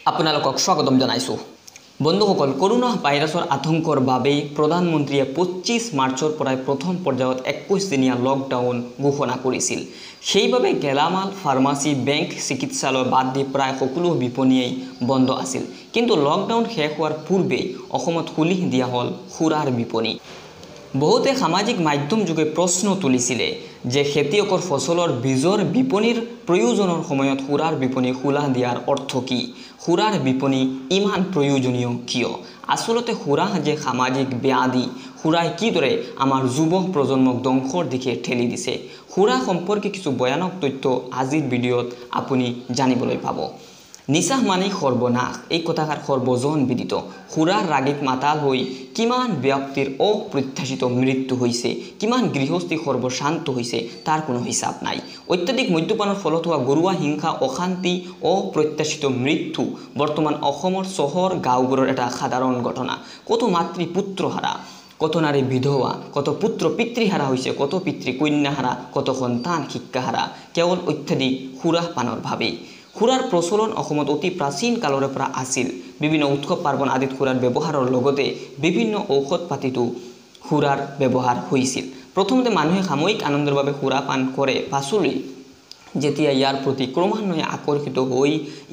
আপোনালোকক স্বাগতম জনাইছো। বন্ধুসকল, কৰোনা ভাইৰাছৰ আতংকৰ বাবে প্ৰধানমন্ত্ৰীয়ে 25 মাৰ্চৰ পৰা প্ৰথম পৰ্যায়ত 21 দিনীয়া লকডাউন ঘোষণা কৰিছিল। সেইবাবে গেলামাল, ফাৰ্মাচী, বেংক, চিকিৎসালয় বাদ দি প্ৰায় সকলো বিপণীয়েই বন্ধ আছিল। কিন্তু লকডাউন শেষ হোৱাৰ পূৰ্বেই অসমত খুলি দিয়া হ'ল সুৰাৰ বিপণী। বহুতে সামাজিক মাধ্যম যোগে প্ৰশ্ন তুলিছিলে যে খেতিয়কৰ ফচলৰ বীজৰ বিপণীৰ প্ৰয়োজনৰ সময়ত সুৰাৰ বিপণী খোলা দিয়াৰ অৰ্থ কি? সুৰাৰ বিপণী ইমান প্ৰয়োজনীয় কিয়? আচলতে সুৰা যে সামাজিক ব্যাধি, সুৰাই কিদৰে আমাৰ যুৱ প্ৰজন্মক ধ্বংসৰ দিশে ঠেলি দিছে, সুৰা সম্পৰ্কে কিছু ভয়ানক তথ্য আজিৰ ভিডিঅ'ত আপুনি জানিবলৈ পাব। নিচা মানে সৰ্বনাশ, এই কথাষাৰ সৰ্বজন বিদিত। সুৰাৰ ৰাগিত মাতাল হৈ কিমান ব্যক্তিৰ অপ্ৰত্যাশিত মৃত্যু হৈছে, কিমান গৃহস্থী সৰ্বশান্ত হৈছে তাৰ কোনো হিচাপ নাই। অত্যাধিক মদ্যপানৰ ফলত হোৱা গৰুৱা হিংসা, অশান্তি, অপ্ৰত্যাশিত মৃত্যু বৰ্তমান অসমৰ চহৰ গাঁওবোৰৰ এটা সাধাৰণ ঘটনা। কত মাতৃ পুত্ৰহাৰা, কত নাৰী বিধৱা, কত পুত্ৰ পিতৃহাৰা হৈছে, কত পিতৃ কন্যাহাৰা, কত সন্তান শিক্ষাহাৰা, কেৱল অত্যাধিক সুৰা পানৰ ভাৱেই। সুৰাৰ প্ৰচলন অসমত অতি প্ৰাচীন কালৰে পৰা আছিল। বিভিন্ন উৎসৱ পাৰ্বণ আদিত সুৰাৰ ব্যৱহাৰৰ লগতে বিভিন্ন ঔষধ পাতিতো সুৰাৰ ব্যৱহাৰ হৈছিল। প্ৰথমতে মানুহে সাময়িক আনন্দৰ বাবে সুৰা পান কৰে, পাছলৈ যেতিয়া ইয়াৰ প্ৰতি ক্ৰমান্বয়ে আকৰ্ষিত হৈ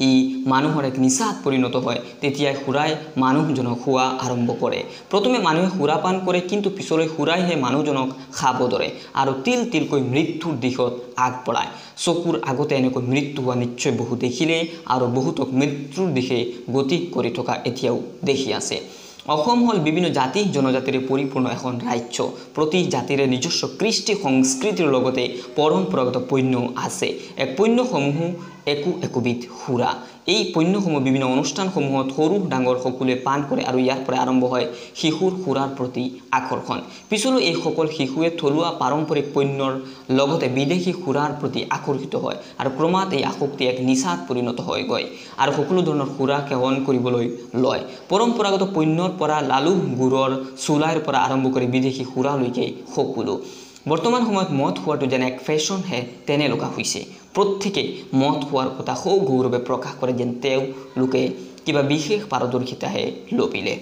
ই মানুহৰ এক নিচাত পৰিণত হয়, তেতিয়াই সুৰাই মানুহজনক খোৱা আৰম্ভ কৰে। প্ৰথমে মানুহে সুৰা পান কৰে, কিন্তু পিছলৈ সুৰাইহে মানুহজনক খাব ধৰে আৰু তিল তিলকৈ মৃত্যুৰ দিশত আগবঢ়ায়। চকুৰ আগতে এনেকৈ মৃত্যু হোৱা নিশ্চয় বহু দেখিলে আৰু বহুতক মৃত্যুৰ দিশে গতি কৰি থকা এতিয়াও দেখি আছে। অসম হ'ল বিভিন্ন জাতি জনজাতিৰে পৰিপূৰ্ণ এখন ৰাজ্য। প্ৰতি জাতিৰে নিজস্ব কৃষ্টি সংস্কৃতিৰ লগতে পৰম্পৰাগত পণ্য আছে। এক পণ্যসমূহ একোবিধ সুৰা। এই পণ্যসমূহ বিভিন্ন অনুষ্ঠানসমূহত সৰু ডাঙৰ সকলোৱে পান কৰে আৰু ইয়াৰ পৰা আৰম্ভ হয় শিশুৰ সুৰাৰ প্ৰতি আকৰ্ষণ। পিছলৈ এইসকল শিশুৱে থলুৱা পাৰম্পৰিক পণ্যৰ লগতে বিদেশী সুৰাৰ প্ৰতি আকৰ্ষিত হয় আৰু ক্ৰমাৎ এই আসক্তি এক নিচাত পৰিণত হয়গৈ আৰু সকলো ধৰণৰ সুৰা সেৱন কৰিবলৈ লয়। পৰম্পৰাগত পণ্যৰ পৰা লালু গুড়ৰ চুলাইৰ পৰা আৰম্ভ কৰি বিদেশী সুৰালৈকে সকলো। বৰ্তমান সময়ত মদ খোৱাটো যেন এক ফেশ্বনহে তেনে লগা হৈছে। প্ৰত্যেকেই মদ খোৱাৰ কথা সৌ গৌৰৱে প্ৰকাশ কৰে যেন তেওঁলোকে কিবা বিশেষ পাৰদৰ্শিতাহে লভিলে।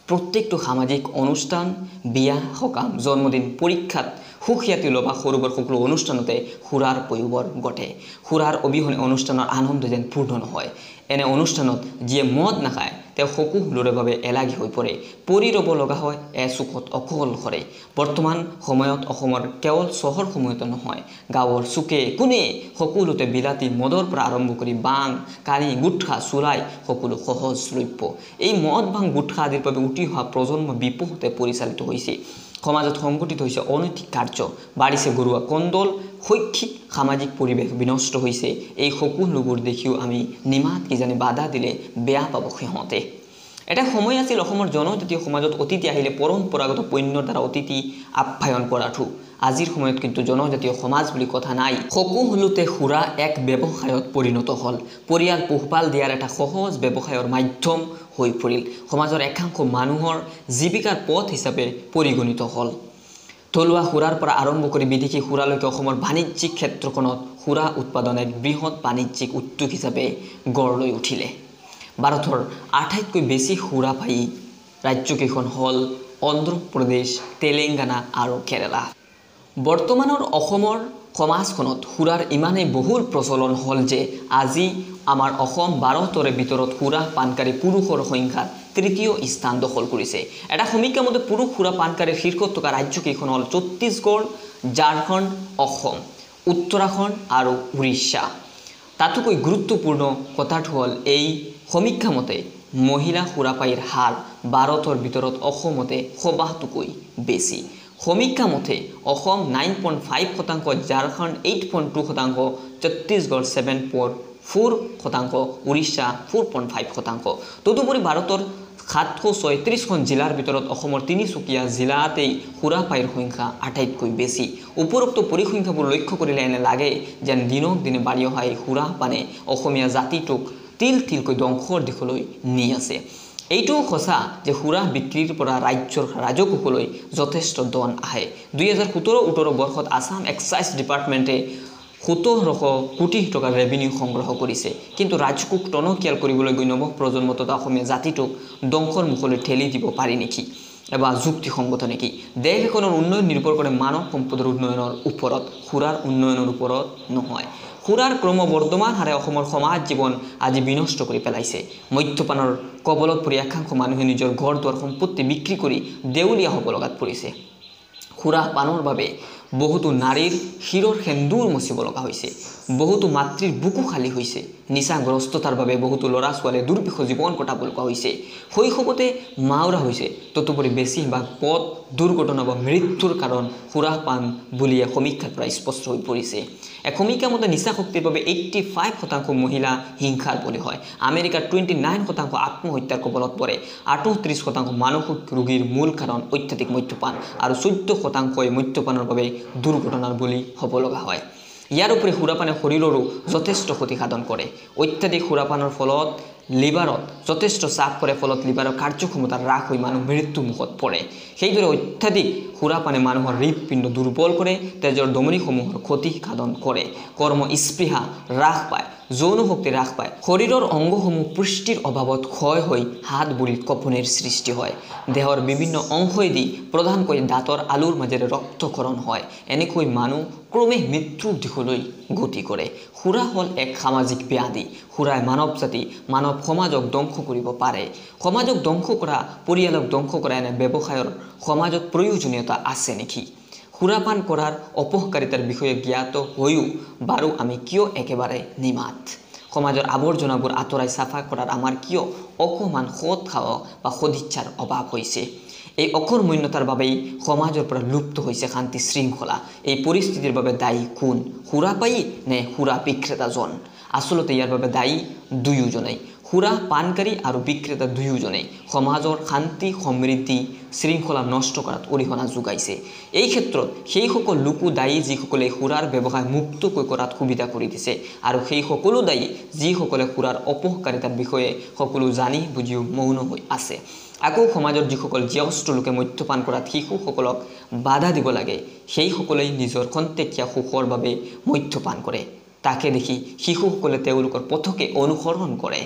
প্ৰত্যেকটো সামাজিক অনুষ্ঠান, বিয়া সকাম, জন্মদিন, পৰীক্ষাত সুখ্যাতি লভা সৰুবৰ সকলো অনুষ্ঠানতে সুৰাৰ পয়োভৰ ঘটে। সুৰাৰ অবিহনে অনুষ্ঠানৰ আনন্দ যেন পূৰ্ণ নহয়। এনে অনুষ্ঠানত যিয়ে মদ নাখায় তেওঁ সকলোৰে বাবে এলাগী হৈ পৰে, পৰি ৰ'ব লগা হয় এচুকত অকলশৰে। বৰ্তমান সময়ত অসমৰ কেৱল চহৰসমূহতে নহয়, গাঁৱৰ চুকে কোণে সকলোতে বিলাতী মদৰ পৰা আৰম্ভ কৰি বাং, কানি, গুটখা, চুৰাই সকলো সহজলভ্য। এই মদ, ভাং, গুটখা আদিৰ বাবে উঠি অহা প্ৰজন্ম বিপথে পৰিচালিত হৈছে। সমাজত সংঘটিত হৈছে অনৈতিক কাৰ্য, বাঢ়িছে ঘৰুৱা কন্দল, শৈক্ষিক সামাজিক পৰিৱেশ বিনষ্ট হৈছে। এই সকলোবোৰ দেখিও আমি নিমাত কিজানি বাধা দিলে বেয়া পাব সিহঁতে। এটা সময় আছিল অসমৰ জনজাতীয় সমাজত অতিথি আহিলে পৰম্পৰাগত পণ্যৰ দ্বাৰা অতিথি আপ্যায়ন কৰাটো। আজিৰ সময়ত কিন্তু জনজাতীয় সমাজ বুলি কথা নাই। সকলোতে সুৰা এক ব্যৱসায়ত পৰিণত হ'ল। পৰিয়াল পোহপাল দিয়াৰ এটা সহজ ব্যৱসায়ৰ মাধ্যম হৈ পৰিল। সমাজৰ একাংশ মানুহৰ জীৱিকাৰ পথ হিচাপে পৰিগণিত হ'ল। থলুৱা সুৰাৰ পৰা আৰম্ভ কৰি বিদেশী সুৰালৈকে অসমৰ বাণিজ্যিক ক্ষেত্ৰখনত সুৰা উৎপাদন এক বৃহৎ বাণিজ্যিক উদ্যোগ হিচাপে গঢ় লৈ উঠিলে। ভাৰতৰ আটাইতকৈ বেছি সুৰাপায়ী ৰাজ্যকেইখন হ'ল অন্ধ্ৰপ্ৰদেশ, তেলেংগানা আৰু কেৰালা। বৰ্তমানৰ অসমৰ সমাজখনত সুৰাৰ ইমানেই বহুল প্ৰচলন হ'ল যে আজি আমাৰ অসম ভাৰতৰে ভিতৰত সুৰা পানকাৰী পুৰুষৰ সংখ্যাত তৃতীয় স্থান দখল কৰিছে। এটা সমীক্ষা মতে পুৰুষ সুৰা পানকাৰীৰ শীৰ্ষত থকা ৰাজ্যকেইখন হ'ল ছত্তীশগড়, ঝাৰখণ্ড, অসম, উত্তৰাখণ্ড আৰু উৰিষ্যা। তাতোকৈ গুৰুত্বপূৰ্ণ কথাটো হ'ল এই সমীক্ষা মতে মহিলা সুৰাপায়ীৰ হাৰ ভাৰতৰ ভিতৰত অসমতে সবাতোকৈ বেছি। সমীক্ষা মতে অসম 9.5%, ঝাৰখণ্ড 8.2%, ছত্তীশগড় 7.4%, উৰিষ্যা 4.5%। তদুপৰি ভাৰতৰ 736খন জিলাৰ ভিতৰত অসমৰ তিনিচুকীয়া জিলাতেই সুৰাপায়ীৰ সংখ্যা আটাইতকৈ বেছি। উপৰোক্ত পৰিসংখ্যাবোৰ লক্ষ্য কৰিলে এনে লাগে যেন দিনক দিনে বাঢ়ি অহা এই সুৰা পানে অসমীয়া জাতিটোক তিল তিলকৈ ধ্বংসৰ দিশলৈ নি আছে। এইটোও সঁচা যে সুৰা বিক্ৰীৰ পৰা ৰাজ্যৰ ৰাজকোষলৈ যথেষ্ট ধন আহে। 2017-18 বৰ্ষত আসাম এক্সাইজ ডিপাৰ্টমেণ্টে 1700 কোটি টকাৰ ৰেভিনিউ সংগ্ৰহ কৰিছে। কিন্তু ৰাজ্যক টনকিয়াল কৰিবলৈ গৈ নৱ প্ৰজন্ম তথা অসমীয়া জাতিটোক ধ্বংসৰ মুখলৈ ঠেলি দিব পাৰি নেকি এবা যুক্তিসংগত নেকি? দেশ এখনৰ উন্নয়ন নিৰ্ভৰ কৰে মানৱ সম্পদৰ উন্নয়নৰ ওপৰত, সুৰাৰ উন্নয়নৰ ওপৰত নহয়। সুৰাৰ ক্ৰমবৰ্ধমান হাৰে অসমৰ সমাজ জীৱন আজি বিনষ্ট কৰি পেলাইছে। মদ্যপানৰ কবলত পৰি একাংশ মানুহে নিজৰ ঘৰ দুৱাৰ সম্পত্তি বিক্ৰী কৰি দেউলীয়া হ'ব লগাত পৰিছে। সুৰা পানৰ বাবে বহুতো নাৰীৰ শিৰৰ সেন্দুৰ মচিব লগা হৈছে, বহুতো মাতৃৰ বুকু খালী হৈছে। নিচাগ্ৰস্ততাৰ বাবে বহুতো ল'ৰা ছোৱালীয়ে দুৰ্বিষ জীৱন কটাব লগা হৈছে। শৈশৱতে মাউৰা হৈছে। তদুপৰি বেছিভাগ পথ দুৰ্ঘটনা বা মৃত্যুৰ কাৰণ সুৰাপান বুলিয়ে সমীক্ষাৰ পৰা স্পষ্ট হৈ পৰিছে। এক সমীক্ষা মতে নিচাশক্তিৰ বাবে 85% মহিলা হিংসাৰ বলি হয়। আমেৰিকাৰ 29% আত্মহত্যাৰ কবলত পৰে। 38% মানসিক ৰোগীৰ মূল কাৰণ অত্যাধিক মদ্যপান আৰু 14% মদ্যপানৰ বাবে দুৰ্ঘটনাৰ বলি হ'ব লগা হয়। ইয়াৰ উপৰি সুৰাপানে শৰীৰৰো যথেষ্ট ক্ষতি সাধন কৰে। অত্যাধিক সুৰাপানৰ ফলত লিভাৰত যথেষ্ট চাপ পৰে, ফলত লিভাৰৰ কাৰ্যক্ষমতা হ্ৰাস হৈ মানুহ মৃত্যু মুখত পৰে। সেইদৰে অত্যাধিক সুৰাপানে মানুহৰ হৃদপিণ্ড দুৰ্বল কৰে, তেজৰ ধমনীসমূহৰ ক্ষতি সাধন কৰে, কৰ্ম স্পৃহা হ্ৰাস পায়, যৌন শক্তি হ্ৰাস পায়, শৰীৰৰ অংগসমূহ পুষ্টিৰ অভাৱত ক্ষয় হৈ হাত ভৰিত কঁপনিৰ সৃষ্টি হয়, দেহৰ বিভিন্ন অংশইদি প্ৰধানকৈ দাঁতৰ আলুৰ মাজেৰে ৰক্তক্ষৰণ হয়। এনেকৈ মানুহ ক্ৰমে মৃত্যুৰ দিশলৈ গতি কৰে। সুৰা হ'ল এক সামাজিক ব্যাধি। সুৰাই মানৱ জাতি, মানৱ সমাজক ধ্বংস কৰিব পাৰে। সমাজক ধ্বংস কৰা, পৰিয়ালক ধ্বংস কৰা এনে ব্যৱসায়ৰ সমাজত প্ৰয়োজনীয়তা আছে নেকি? সুৰাপান কৰাৰ অপকাৰিতাৰ বিষয়ে জ্ঞাত হৈও বাৰু আমি কিয় একেবাৰে নিমাত? সমাজৰ আৱৰ্জনাবোৰ আঁতৰাই চাফা কৰাৰ আমাৰ কিয় অকণমান সৎ সাহস বা সদিচ্ছাৰ অভাৱ হৈছে? এই অকৰ্মণ্যতাৰ বাবেই সমাজৰ পৰা লুপ্ত হৈছে শান্তি শৃংখলা। এই পৰিস্থিতিৰ বাবে দায়ী কোন? সুৰাপায়ী নে সুৰা বিক্ৰেতাজন? আচলতে ইয়াৰ বাবে দায়ী দুয়োজনেই। সুৰা পানকাৰী আৰু বিক্ৰেতা দুয়োজনেই সমাজৰ শান্তি সমৃদ্ধি শৃংখলা নষ্ট কৰাত অৰিহণা যোগাইছে। এই ক্ষেত্ৰত সেই সকল লোকো দায়ী যিসকলে সুৰাৰ ব্যৱসায় মুক্তকৈ কৰাত সুবিধা কৰি দিছে, আৰু সেই সকলো দায়ী যিসকলে সুৰাৰ অপকাৰিতাৰ বিষয়ে সকলো জানি বুজিও মৌন হৈ আছে। আকৌ সমাজৰ যিসকল জ্যেষ্ঠ লোকে মদ্যপান কৰাত শিশুসকলক বাধা দিব লাগে, সেইসকলেই নিজৰ খন্তেকীয়া সুখৰ বাবে মদ্যপান কৰে। তাকে দেখি শিশুসকলে তেওঁলোকৰ পথকে অনুসৰণ কৰে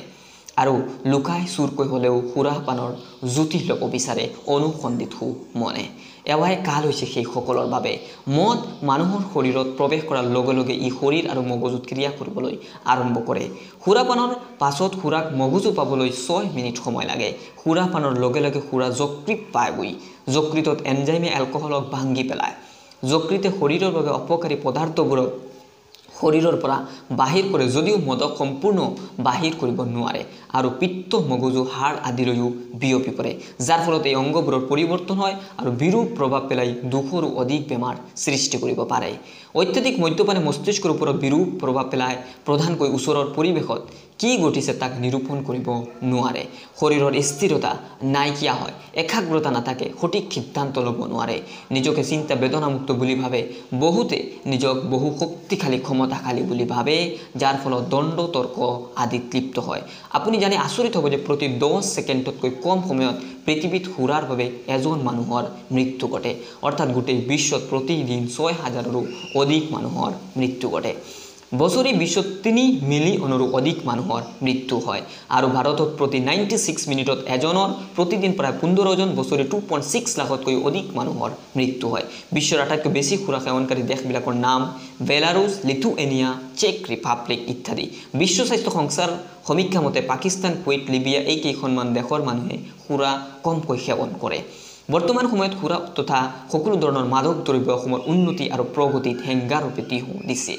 আৰু লুকাই চুৰকৈ হ'লেও সুৰাপানৰ জুতি ল'ব বিচাৰে অনুসন্ধিত মনে। এৱাই কাল হৈছে সেইসকলৰ বাবে। মদ মানুহৰ শৰীৰত প্ৰৱেশ কৰাৰ লগে লগে ই শৰীৰ আৰু মগজুত ক্ৰিয়া কৰিবলৈ আৰম্ভ কৰে। সুৰাপানৰ পাছত সুৰাক মগজু পাবলৈ 6 মিনিট সময় লাগে। সুৰাপানৰ লগে লগে সুৰা যকৃত পায়গৈ। যকৃতত এনজাইমে এলকহলক ভাঙি পেলায়। যকৃতে শৰীৰৰ বাবে অপকাৰী পদাৰ্থবোৰক শৰীৰৰ পৰা বাহিৰ কৰে, যদিও মদক সম্পূৰ্ণ বাহিৰ কৰিব নোৱাৰে আৰু পিত্ত মগজু হাড় আদিলৈও বিয়পি পৰে, যাৰ ফলত এই অংগবোৰৰ পৰিৱৰ্তন হয় আৰু বিৰূপ প্ৰভাৱ পেলাই 200ৰো অধিক বেমাৰ সৃষ্টি কৰিব পাৰে। অত্যাধিক মদ্যপানে মস্তিষ্কৰ ওপৰত বিৰূপ প্ৰভাৱ পেলায়। প্ৰধানকৈ ওচৰৰ পৰিৱেশত কি ঘটিছে তাক নিৰূপণ কৰিব নোৱাৰে। শৰীৰৰ স্থিৰতা নাইকিয়া হয়, একাগ্ৰতা নাথাকে, সঠিক সিদ্ধান্ত ল'ব নোৱাৰে, নিজকে চিন্তা বেদনামুক্ত বুলি ভাবে। বহুতে নিজক বহু শক্তিশালী ক্ষমতাশালী বুলি ভাবে, যাৰ ফলত দ্বন্দ্ব তৰ্ক আদিত লিপ্ত হয়। আপুনি জানি আচৰিত হ'ব যে প্ৰতি 10 ছেকেণ্ডতকৈ কম সময়ত পৃথিৱীত সুৰাৰ বাবে এজন মানুহৰ মৃত্যু ঘটে। অৰ্থাৎ গোটেই বিশ্বত প্ৰতিদিন 6,000ৰো অধিক মানুহৰ মৃত্যু ঘটে। বছৰি বিশ্বত 3 মিলিয়নৰো অধিক মানুহৰ মৃত্যু হয় আৰু ভাৰতত প্ৰতি 96 মিনিটত এজনৰ, প্ৰতিদিন প্ৰায় 15জন, বছৰি 2.6 লাখতকৈ অধিক মানুহৰ মৃত্যু হয়। বিশ্বৰ আটাইতকৈ বেছি সুৰা সেৱনকাৰী দেশবিলাকৰ নাম বেলাৰুছ, লিথুৱেনিয়া, চেক ৰিপাব্লিক ইত্যাদি। বিশ্ব স্বাস্থ্য সংস্থাৰ সমীক্ষা মতে পাকিস্তান, কুৱেইট, লিবিয়া এই কেইখনমান দেশৰ মানুহে সুৰা কমকৈ সেৱন কৰে। বৰ্তমান সময়ত সুৰা তথা সকলো ধৰণৰ মাদক দ্ৰব্য অসমৰ উন্নতি আৰু প্ৰগতিত হেংগাৰূপে টিহু দিছে।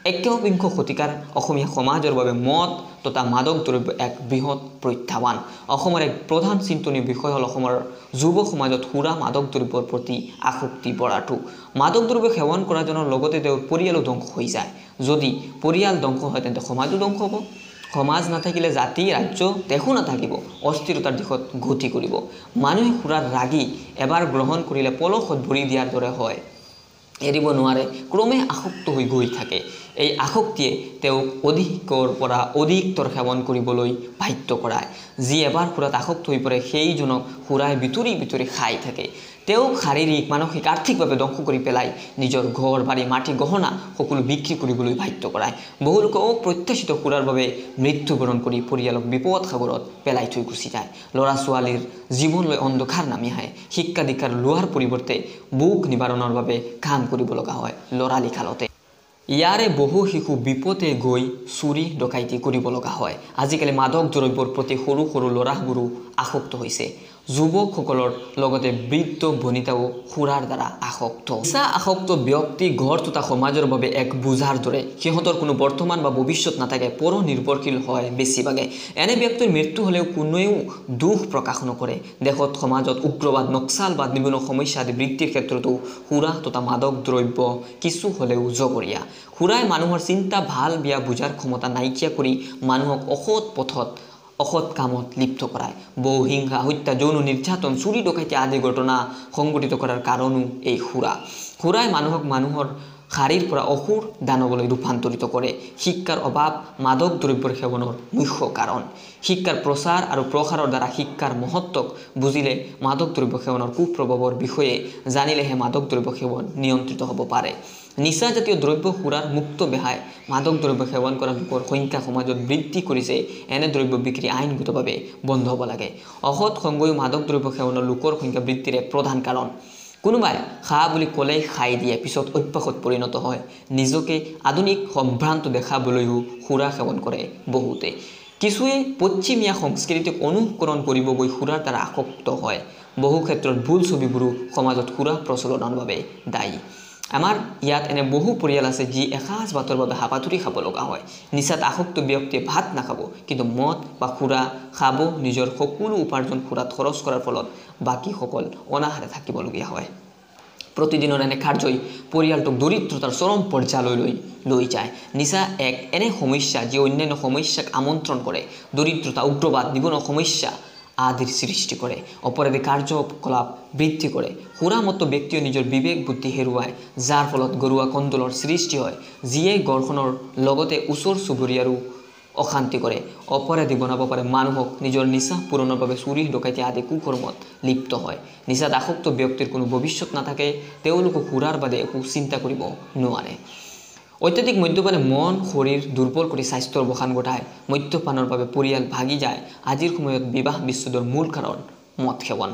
21শ শতিকাৰ অসমীয়া সমাজৰ বাবে মদ তথা মাদক দ্ৰব্য এক বৃহৎ প্ৰত্যাহ্বান। অসমৰ এক প্ৰধান চিন্তনীয় বিষয় হ'ল অসমৰ যুৱ সমাজত সুৰা মাদক দ্ৰব্যৰ প্ৰতি আসক্তি বঢ়াটো। মাদক দ্ৰব্য সেৱন কৰাজনৰ লগতে তেওঁৰ পৰিয়ালো ধ্বংস হৈ যায়। যদি পৰিয়াল ধ্বংস হয় তেন্তে সমাজো ধ্বংস হ'ব। সমাজ নাথাকিলে জাতি, ৰাজ্য, দেশো নাথাকিব, অস্থিৰতাৰ দিশত গতি কৰিব। মানুহে সুৰাৰ ৰাগি এবাৰ গ্ৰহণ কৰিলে পলসত ভৰি দিয়াৰ দৰে হয়, এৰিব নোৱাৰে, ক্ৰমে আসক্ত হৈ গৈ থাকে। এই আসক্তিয়ে তেওঁক অধিকৰ পৰা অধিকতৰ সেৱন কৰিবলৈ বাধ্য কৰায়। যি এবাৰ সুৰাত আসক্ত হৈ পৰে সেইজনক সুৰাই ভিতৰি ভিতৰি খাই থাকে। তেওঁ শাৰীৰিক মানসিক আৰ্থিকভাৱে ধ্বংস কৰি পেলাই নিজৰ ঘৰ বাৰী মাটি গহনা সকলো বিক্ৰী কৰিবলৈ বাধ্য কৰায়। বহু লোকে অপ্ৰত্যাশিত সুৰাৰ বাবে মৃত্যুবৰণ কৰি পৰিয়ালক বিপদ সাগৰত পেলাই থৈ গুচি যায়। ল'ৰা ছোৱালীৰ জীৱনলৈ অন্ধকাৰ নামি আহে। শিক্ষা দীক্ষাৰ লোৱাৰ পৰিৱৰ্তে বুক নিবাৰণৰ বাবে কাম কৰিব লগা হয় ল'ৰালি কালতে। ইয়াৰে বহু শিশু বিপদে গৈ চুৰি ডকাইতি কৰিব লগা হয়। আজিকালি মাদক দ্ৰব্যৰ প্ৰতি সৰু সৰু ল'ৰাবোৰো আসক্ত হৈছে। যুৱকসকলৰ লগতে বৃদ্ধ বনিতাও সুৰাৰ দ্বাৰা আসক্ত। নিচা আসক্ত ব্যক্তি ঘৰ তথা সমাজৰ বাবে এক বোজাৰ দৰে। সিহঁতৰ কোনো বৰ্তমান বা ভৱিষ্যত নাথাকে, পৰ নিৰ্ভৰশীল হয় বেছিভাগে। এনে ব্যক্তিৰ মৃত্যু হ'লেও কোনেও দুখ প্ৰকাশ নকৰে। দেশত সমাজত উগ্ৰবাদ, নক্সালবাদ, বিভিন্ন সমস্যা আদি বৃদ্ধিৰ ক্ষেত্ৰতো সুৰা তথা মাদক দ্ৰব্য কিছু হ'লেও জগৰীয়া। সুৰাই মানুহৰ চিন্তা ভাল বেয়া বুজাৰ ক্ষমতা নাইকিয়া কৰি মানুহক অসৎ পথত অসৎ কামত লিপ্ত কৰায়। বহু হিংসা, হত্যা, যৌন নিৰ্যাতন, চুৰি ডকাইতি আদি ঘটনা সংঘটিত কৰাৰ কাৰণো এই সুৰা। সুৰাই মানুহৰ শাৰীৰ পৰা অসুৰ দানৱলৈ ৰূপান্তৰিত কৰে। শিক্ষাৰ অভাৱ মাদক দ্ৰব্যৰ সেৱনৰ মুখ্য কাৰণ। শিক্ষাৰ প্ৰচাৰ আৰু প্ৰসাৰৰ দ্বাৰা শিক্ষাৰ মহত্বক বুজিলে মাদক দ্ৰব্য সেৱনৰ কুপ্ৰভাৱৰ বিষয়ে জানিলেহে মাদক দ্ৰব্য সেৱন নিয়ন্ত্ৰিত হ'ব পাৰে। নিচাজাতীয় দ্ৰব্য সুৰাৰ মুক্ত বেহাই মাদক দ্ৰব্য সেৱন কৰা লোকৰ সংখ্যা সমাজত বৃদ্ধি কৰিছে। এনে দ্ৰব্য বিক্ৰী আইনগতভাৱে বন্ধ হ'ব লাগে। অসৎ সংগয়ো মাদক দ্ৰব্য সেৱনৰ লোকৰ সংখ্যা বৃদ্ধিৰ এক প্ৰধান কাৰণ। কোনোবাই খা বুলি ক'লেই খাই দিয়ে, পিছত অভ্যাসত পৰিণত হয়। নিজকে আধুনিক সম্ভ্ৰান্ত দেখাবলৈও সুৰা সেৱন কৰে বহুতে। কিছুৱে পশ্চিমীয়া সংস্কৃতিক অনুকৰণ কৰিব গৈ সুৰাৰ দ্বাৰা আসক্ত হয়। বহু ক্ষেত্ৰত ভুল ছবিবোৰো সমাজত সুৰা প্ৰচলনৰ বাবে দায়ী। আমাৰ ইয়াত এনে বহু পৰিয়াল আছে যি এসাঁজ ভাতৰ বাবে হাবাথুৰি খাব লগা হয়। নিচাত আসক্ত ব্যক্তিয়ে ভাত নাখাব, কিন্তু মদ বা সুৰা খাব। নিজৰ সকলো উপাৰ্জন সুৰাত খৰচ কৰাৰ ফলত বাকীসকল অনাহাৰে থাকিবলগীয়া হয়। প্ৰতিদিনৰ এনে কাৰ্যই পৰিয়ালটোক দৰিদ্ৰতাৰ চৰম পৰ্যায়লৈ লৈ যায়। নিচা এক এনে সমস্যা যি অন্যান্য সমস্যাক আমন্ত্ৰণ কৰে। দৰিদ্ৰতা, উগ্ৰবাদ, নিবনুৱা সমস্যা আদিৰ সৃষ্টি কৰে। অপৰাধী কাৰ্যকলাপ বৃদ্ধি কৰে। সুৰামত্ত ব্যক্তিয়ে নিজৰ বিবেক বুদ্ধি হেৰুৱায়, যাৰ ফলত গৰুৱা কন্দলৰ সৃষ্টি হয়, যিয়ে ঘৰখনৰ লগতে ওচৰ চুবুৰীয়াৰো অশান্তি কৰে। অপৰাধী বনাব পাৰে মানুহক। নিজৰ নিচা পূৰণৰ বাবে চুৰি ডকাইতি আদি কুকৰ্মত লিপ্ত হয়। নিচাত আসক্ত ব্যক্তিৰ কোনো ভৱিষ্যত নাথাকে। তেওঁলোকে সুৰাৰ বাদে একো চিন্তা কৰিব নোৱাৰে। অত্যাধিক মদ্যপানে মন শৰীৰ দুৰ্বল কৰি স্বাস্থ্যৰ অৱসান ঘটায়। মদ্যপানৰ বাবে পৰিয়াল ভাগি যায়। আজিৰ সময়ত বিবাহ বিচ্ছেদৰ মূল কাৰণ মদ সেৱন।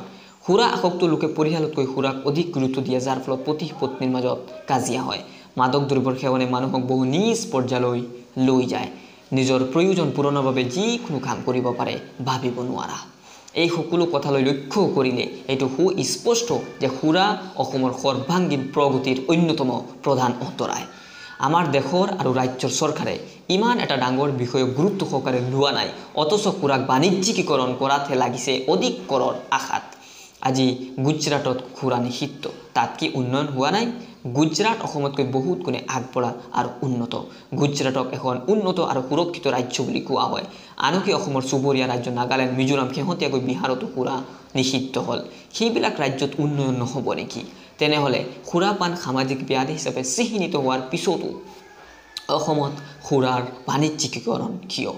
সুৰা আসক্ত লোকে পৰিয়ালতকৈ সুৰাক অধিক গুৰুত্ব দিয়ে, যাৰ ফলত পতি পত্নীৰ মাজত কাজিয়া হয়। মাদক দ্ৰব্যৰ সেৱনে মানুহক বহু নিজ পৰ্যায়লৈ লৈ যায়। নিজৰ প্ৰয়োজন পূৰণৰ বাবে যিকোনো কাম কৰিব পাৰে ভাবিব নোৱাৰা। এই সকলো কথালৈ লক্ষ্য কৰিলে এইটো সুস্পষ্ট যে সুৰা অসমৰ সৰ্বাংগীন প্ৰগতিৰ অন্যতম প্ৰধান অন্তৰায়। আমাৰ দেশৰ আৰু ৰাজ্যৰ চৰকাৰে ইমান এটা ডাঙৰ বিষয়ক গুৰুত্ব সহকাৰে লোৱা নাই, অথচ সুৰাক বাণিজ্যিকীকৰণ কৰাতহে লাগিছে অধিক কৰৰ আশাত। আজি গুজৰাটত সুৰা নিষিদ্ধ, তাত কি উন্নয়ন হোৱা নাই? গুজৰাট অসমতকৈ বহুত গুণে আগবঢ়া আৰু উন্নত। গুজৰাটক এখন উন্নত আৰু সুৰক্ষিত ৰাজ্য বুলি কোৱা হয়। আনকি অসমৰ চুবুৰীয়া ৰাজ্য নাগালেণ্ড, মিজোৰাম, শেহতীয়াকৈ বিহাৰতো সুৰা নিষিদ্ধ হ'ল। সেইবিলাক ৰাজ্যত উন্নয়ন নহ'ব নেকি? তেনেহ'লে সুৰাপান সামাজিক ব্যাধি হিচাপে চিহ্নিত হোৱাৰ পিছতো অসমত সুৰাৰ বাণিজ্যিকীকৰণ কিয়?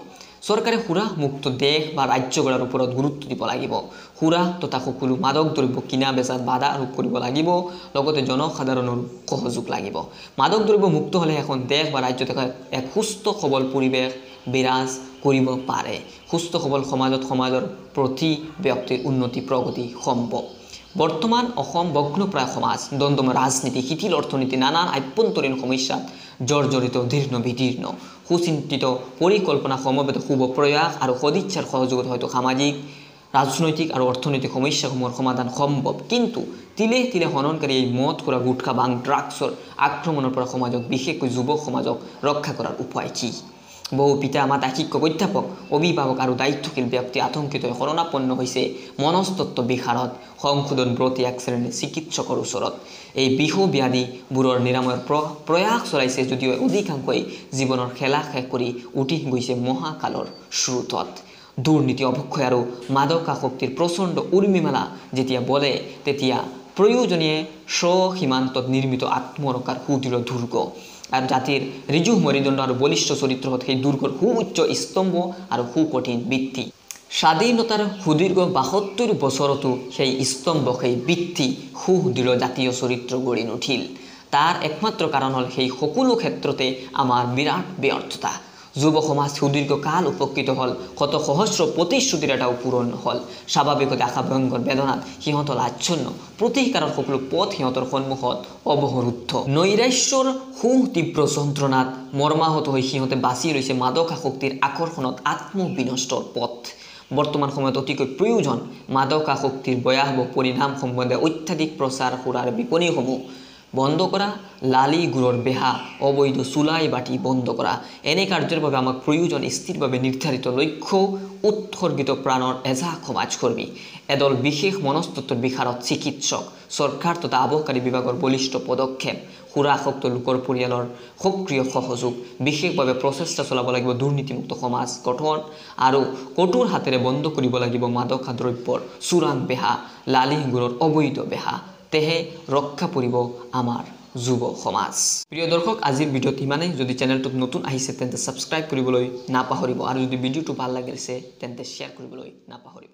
চৰকাৰে সুৰা মুক্ত দেশ বা ৰাজ্য গঢ়াৰ ওপৰত গুৰুত্ব দিব লাগিব। সুৰা তথা সকলো মাদক দ্ৰব্য কিনা বেচাত বাধা আৰোপ কৰিব লাগিব। লগতে জনসাধাৰণৰ সহযোগ লাগিব। মাদক দ্ৰব্য মুক্ত হ'লে এখন দেশ বা ৰাজ্যত এক সুস্থ সবল পৰিৱেশ বিৰাজ কৰিব পাৰে। সুস্থ সবল সমাজত সমাজৰ প্ৰতি ব্যক্তিৰ উন্নতি প্ৰগতি সম্ভৱ। বৰ্তমান অসম ভগ্নপ্ৰায় সমাজ, দ্বন্দ্বময় ৰাজনীতি, শিথিল অৰ্থনীতি, নানান আভ্যন্তৰীণ সমস্যাত জৰ্জৰিত দীৰ্ণ বিদীৰ্ণ। সুচিন্তিত পৰিকল্পনা, সমবেত শুভ প্ৰয়াস আৰু সদিচ্ছাৰ সহযোগত হয়তো সামাজিক, ৰাজনৈতিক আৰু অৰ্থনৈতিক সমস্যাসমূহৰ সমাধান সম্ভৱ। কিন্তু তিলে তিলে হননকাৰী এই মদ, সুৰা, গুটখা, ভাং, ড্ৰাগছৰ আক্ৰমণৰ পৰা সমাজক, বিশেষকৈ যুৱক সমাজক ৰক্ষা কৰাৰ উপায় কি? বহু পিতা মাতা, শিক্ষক, অধ্যাপক, অভিভাৱক আৰু দায়িত্বশীল ব্যক্তি আতংকিত হৈ শৰণাপন্ন হৈছে মনস্তত্ত্ব বিশাৰদ, সংশোধন ব্ৰতী এক শ্ৰেণীৰ চিকিৎসকৰ ওচৰত। এই বিষ ব্যাধিবোৰৰ নিৰাময়ৰ প্ৰয়াস চলাইছে যদিও অধিকাংশই জীৱনৰ খেলা শেষ কৰি উঠি গৈছে মহাকালৰ স্ৰোতত। দুৰ্নীতি, অৱক্ষয় আৰু মাদকাসক্তিৰ প্ৰচণ্ড উৰ্মিমালা যেতিয়া বলে, তেতিয়া প্ৰয়োজনীয় স্বসীমান্তত নিৰ্মিত আত্মৰক্ষাৰ সুদৃঢ় দুৰ্গ আৰু জাতিৰ ঋজু মেৰুদণ্ড আৰু বলিষ্ঠ চৰিত্ৰত সেই দুৰ্গৰ সুউচ্চ স্তম্ভ আৰু সুকঠিন ভিত্তি। স্বাধীনতাৰ সুদীৰ্ঘ ৭২ বছৰতো সেই স্তম্ভ সেই বৃত্তি সুদৃঢ় জাতীয় চৰিত্ৰ গঢ়ি নুঠিল। তাৰ একমাত্ৰ কাৰণ হ'ল সেই সকলো ক্ষেত্ৰতে আমাৰ বিৰাট ব্যৰ্থতা। যুৱ সমাজ সুদীৰ্ঘকাল উপকৃত হ'ল, শত সহস্ৰ প্ৰতিশ্ৰুতিৰ এটাও পূৰণ নহ'ল। স্বাভাৱিকতে আশা ভয়ংকৰ বেদনাত সিহঁতৰ আচ্ছন্ন, প্ৰতিকাৰৰ সকলো পথ সিহঁতৰ সন্মুখত অৱৰুদ্ধ। নৈৰাশ্যৰ তীব্ৰ যন্ত্ৰণাত মৰ্মাহত হৈ সিহঁতে বাছি লৈছে মাদকাসক্তিৰ আকৰ্ষণত আত্মবিনষ্টৰ পথ। বৰ্তমান সময়ত অতিকৈ প্ৰয়োজন মাদকাসক্তিৰ ভয়াৱহ পৰিণাম সম্বন্ধে অত্যাধিক প্ৰচাৰ কৰাৰ বিপণীসমূহ বন্ধ কৰা, লালি গুড়ৰ বেহা, অবৈধ চুলাই বাটি বন্ধ কৰা। এনে কাৰ্যৰ বাবে আমাক প্ৰয়োজন স্থিৰভাৱে নিৰ্ধাৰিত লক্ষ্য, উৎসৰ্গিত প্ৰাণৰ এজাক সমাজকৰ্মী, এদল বিশেষ মনস্তত্বৰ বিশাৰদ চিকিৎসক, চৰকাৰ তথা আবকাৰী বিভাগৰ বলিষ্ঠ পদক্ষেপ, সুৰাসক্ত লোকৰ পৰিয়ালৰ সক্ৰিয় সহযোগ, বিশেষভাৱে প্ৰচেষ্টা চলাব লাগিব দুৰ্নীতিমুক্ত সমাজ গঠন আৰু কঠোৰ হাতেৰে বন্ধ কৰিব লাগিব মাদকা দ্ৰব্যৰ চোৰাং বেহা, লালি গুড়ৰ অবৈধ বেহা। তেহে ৰক্ষা পৰিব আমাৰ যুৱ সমাজ। প্ৰিয় দৰ্শক, আজিৰ ভিডিঅ'ত ইমানেই। যদি চেনেলটোত নতুন আহিছে তেন্তে ছাবস্ক্ৰাইব কৰিবলৈ নাপাহৰিব আৰু যদি ভিডিঅ'টো ভাল লাগিছে তেন্তে শ্বেয়াৰ কৰিবলৈ নাপাহৰিব।